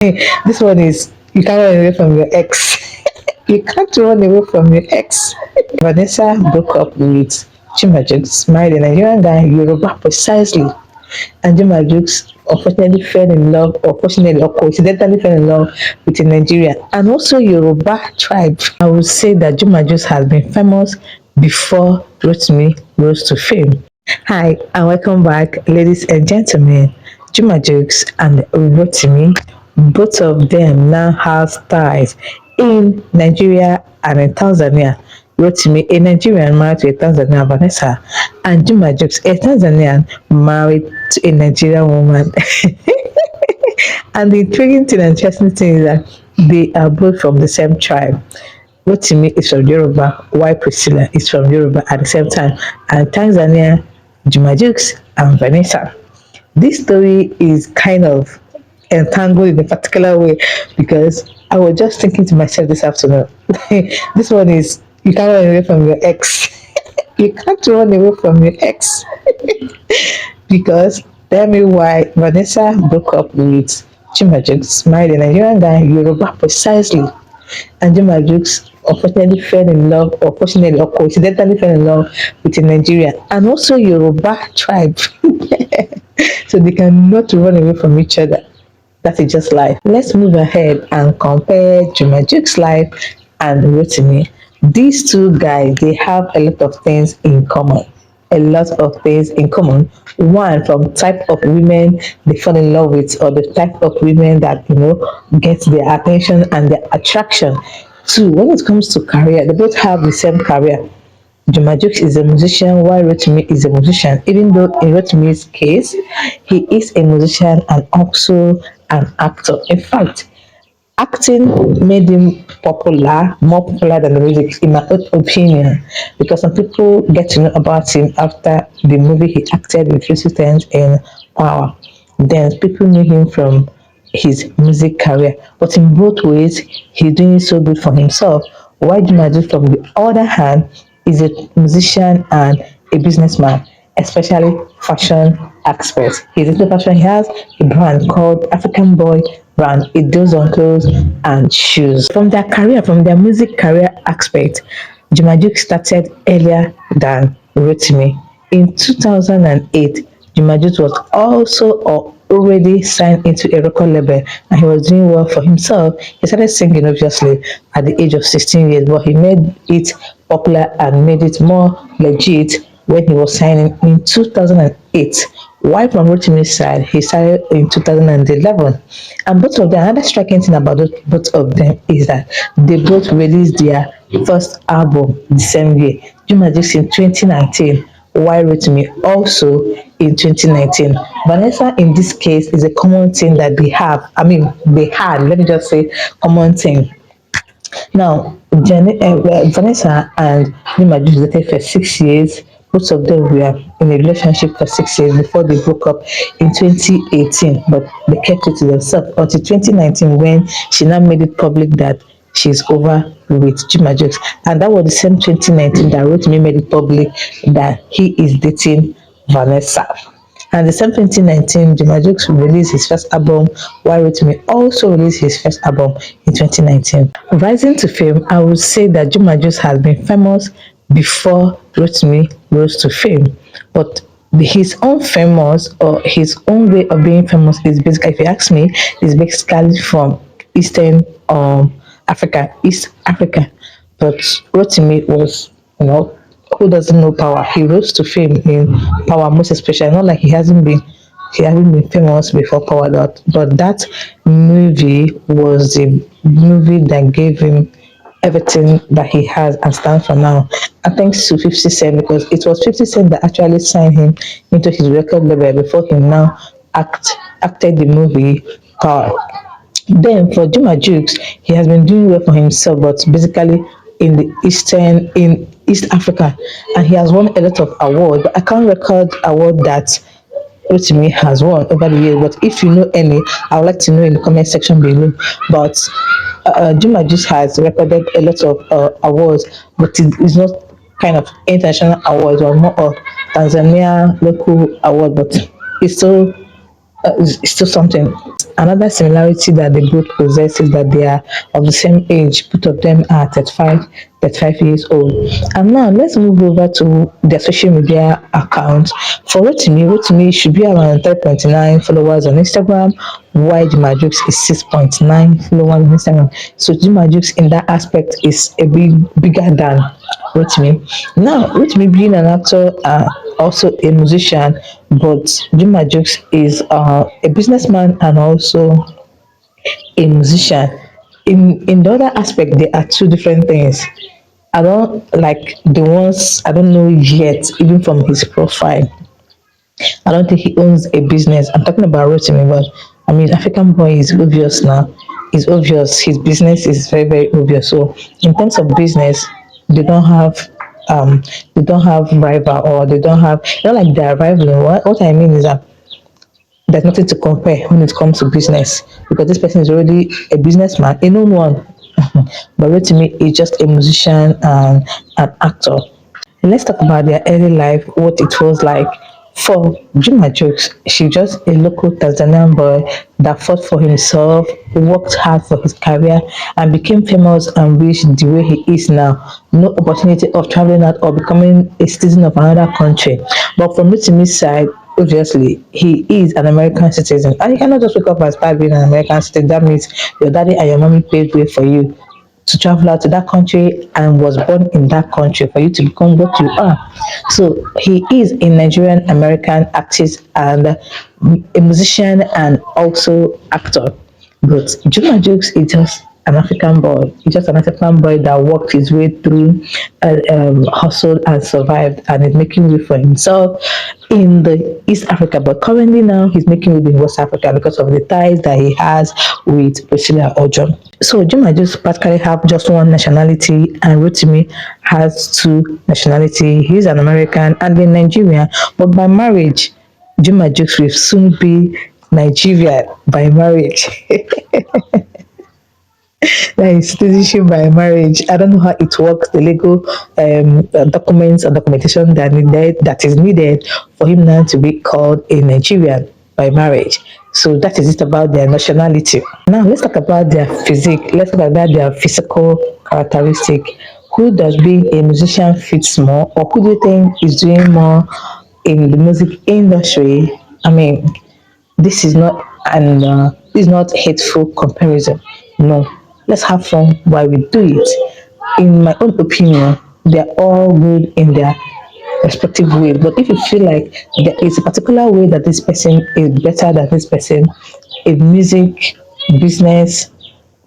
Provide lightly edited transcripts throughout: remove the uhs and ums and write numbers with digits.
This one is you can't run away from your ex. You can't run away from your ex. Vanessa broke up with Juma Jukes, married a Nigerian guy, Yoruba precisely. And Juma Jukes unfortunately fell in love, or fortunately or coincidentally fell in love with a Nigerian and also Yoruba tribe. I would say that Juma Jukes has been famous before Rotimi rose to fame. Hi, and welcome back, ladies and gentlemen. Juma Jokes and Rotimi, both of them now have ties in Nigeria and in Tanzania. Rotimi, a Nigerian married to a Tanzanian Vanessa, and Juma Jokes, a Tanzanian married to a Nigerian woman. And the intriguing thing and interesting thing is that they are both from the same tribe. Rotimi is from Yoruba, while Priscilla is from Yoruba at the same time, and Tanzania, Juma Jukes and Vanessa. This story is kind of entangled in a particular way because I was just thinking to myself this afternoon. This one is you can't run away from your ex. You can't run away from your ex because tell me why Vanessa broke up with Juma Jukes, married a Nigerian guy, Yoruba precisely. And Juma Jukes unfortunately fell in love, or fortunately or coincidentally fell in love with a Nigerian and also Yoruba tribe. So they cannot run away from each other. That is just life. Let's move ahead and compare Juma Jukes' life and Rotimi. These two guys, they have a lot of things in common. A lot of things in common. One, from type of women they fall in love with, or the type of women that get their attention and their attraction. Two, when it comes to career, they both have the same career. Juma Jukes is a musician while Rotimi is a musician. Even though in Rotimi's case, he is a musician and also an actor. In fact, acting made him popular, more popular than the music, in my own opinion, because some people get to know about him after the movie he acted with Resistance in Power. Then people knew him from his music career, but in both ways, he's doing so good for himself. While Juma, from the other hand, is a musician and a businessman, especially fashion aspect. He's into fashion. He has a brand called African Boy brand. It deals on clothes and shoes. From their career, from their music career aspect, Juma started earlier than Rotimi. In 2008, Juma was also already signed into a record label and he was doing well for himself. He started singing obviously at the age of 16 years, but he made it popular and made it more legit when he was signing in 2008. While from Rotimi's side, he started in 2011. And both of them, another striking thing about both of them is that they both released their first album the same year. Juma in 2019, while Rotimi also in 2019. Vanessa in this case is a common thing that they have. I mean, they had, let me just say, common thing. Now, Vanessa and Juma dated for 6 years. Both of them were in a relationship for 6 years before they broke up in 2018, but they kept it to themselves until 2019 when she now made it public that she's over with Juma Jokes. And that was the same 2019 that Rotimi made it public that he is dating Vanessa. And the same 2019, Juma Jukes released his first album, while Rotimi also released his first album in 2019. Rising to fame, I would say that Juma Jukes has been famous before Rotimi rose to fame. But his own famous, or his own way of being famous, is basically, if you ask me, is basically from Eastern Africa, East Africa. But Rotimi was, who doesn't know Power? He rose to fame in Power, most especially. Not like he hasn't been famous before Power, but that movie was the movie that gave him everything that he has and stands for now. And thanks to 50 Cent, because it was 50 Cent that actually signed him into his record label before he now acted the movie Power. Then for Juma Jukes, he has been doing well for himself, but basically in East Africa, and he has won a lot of awards. But I can't record award that Rotimi has won over the years. But if you know any, I would like to know in the comment section below. But Juma Jukes has recorded a lot of awards, but it is not kind of international awards or more of Tanzania local award, but it's still is still something. Another similarity that they both possess is that they are of the same age. Both of them are 35 years old. And now let's move over to their social media accounts. For Rotimi should be around 3.9 followers on Instagram, while Juma Jukes is 6.9 followers on Instagram. So Juma Jukes in that aspect is a bit bigger than Rotimi. Now, Rotimi being an actor, also a musician, but Juma Jukes is a businessman and also a musician. In the other aspect, they are two different things. I don't like the ones I don't know yet, even from his profile. I don't think he owns a business. I'm talking about Rotimi, but I mean, African boy is obvious now. It's obvious. His business is very, very obvious. So, in terms of business, they don't have they don't have rival, or they don't have, not like they're rivaling. What I mean is that there's nothing to compare when it comes to business, because this person is already a businessman, a known one. But Rotimi is just a musician and an actor. Let's talk about their early life, what it was like. For Juma Jokes, she just a local Tanzanian boy that fought for himself, worked hard for his career, and became famous and rich the way he is now. No opportunity of traveling out or becoming a citizen of another country. But from Rotimi's side, obviously, he is an American citizen. And you cannot just wake up and start being an American citizen. That means your daddy and your mommy paved way for you to travel out to that country and was born in that country for you to become what you are. So he is a Nigerian American artist and a musician and also actor. But Juma Jokes is just an African boy. He's just an African boy that worked his way through, hustled and survived, and is making way for himself in the East Africa. But currently now he's making way in West Africa because of the ties that he has with Priscilla Ojo. So Juma just practically have just one nationality, and Rotimi has two nationality. He's an American and a Nigerian, but by marriage, Juma Jukes will soon be Nigeria by marriage. That is citizenship by marriage. I don't know how it works, the legal documents and documentation that is needed for him now to be called a Nigerian by marriage. So that is it about their nationality. Now let's talk about their physique. Let's talk about their physical characteristic. Who does being a musician fits more, or who do you think is doing more in the music industry? I mean, this is not this is not hateful comparison. No, let's have fun while we do it. In my own opinion, they're all good in their respective ways. But if you feel like there is a particular way that this person is better than this person in music, business,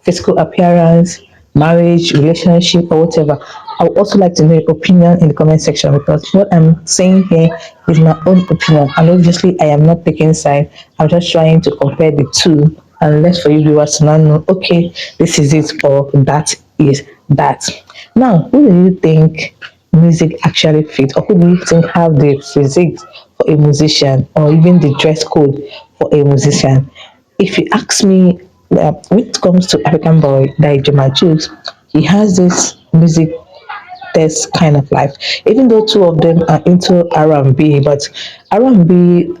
physical appearance, marriage, relationship, or whatever. I would also like to know your opinion in the comment section, because what I'm saying here is my own opinion. And obviously, I am not taking side. I'm just trying to compare the two, and let for you viewers to now know, okay, this is it, or that is that. Now, who do you think music actually fits, or who do you think have the physique for a musician, or even the dress code for a musician? If you ask me, when it comes to African boy like Juma Jukes, he has this music test kind of life. Even though two of them are into R&B, but R&B,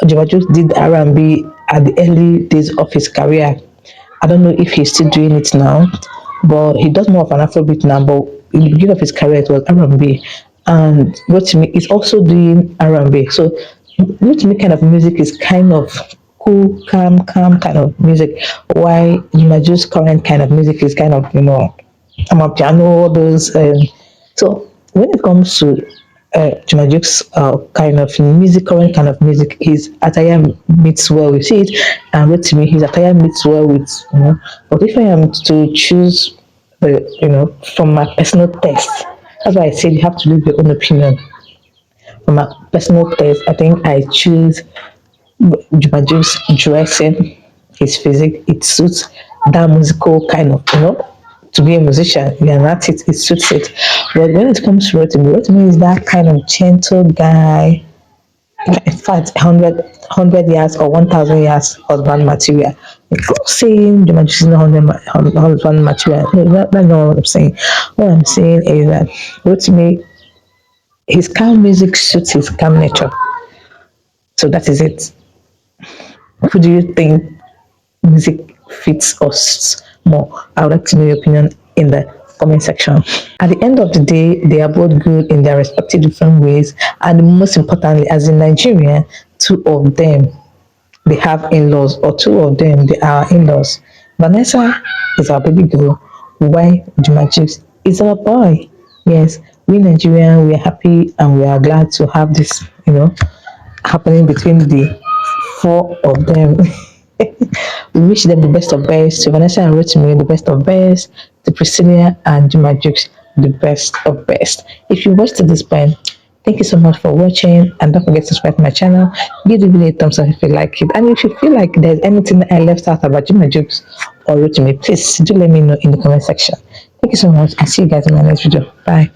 Juma Jukes did R&B at the early days of his career. I don't know if he's still doing it now, but he does more of an Afrobeat now. But in the beginning of his career, it was R&B, and Rotimi is also doing R&B. So Rotimi kind of music is kind of cool, calm kind of music. Why Jumaju's current kind of music is kind of, I'm a piano, all those. So when it comes to Jumaju's kind of music, current kind of music, his attire meets well with it, and Rotimi, his attire meets well with, But if I am to choose, from my personal taste, that's why I said you have to leave your own opinion. From my personal taste, I think I choose Jumaju's dressing, his physique, it suits that musical kind of, to be a musician. You're an artist, it suits it. But when it comes to Rotimi is that kind of gentle guy. In fact, 100 years or 1,000 years husband material. I'm not saying Jumaju's is not husband material. No, that's not what I'm saying. What I'm saying is that Rotimi, his calm music suits his calm nature. So that is it. Who do you think music fits us more? I would like to know your opinion in the comment section. At the end of the day, they are both good in their respective different ways, and most importantly, as in Nigeria, two of them they have in-laws, or two of them they are in-laws. Vanessa is our baby girl, while Juma is our boy. Yes, we Nigerian, we are happy and we are glad to have this, happening between the four of them. We wish them the best of best. To Vanessa and Rotimi, the best of best. To Priscilla and Juma the best of best. If you watched to this point, thank you so much for watching, and don't forget to subscribe to my channel. Give the video a thumbs up if you like it, and if you feel like there's anything I left out about Juma or Rotimi, please do let me know in the comment section. Thank you so much, and see you guys in my next video. Bye.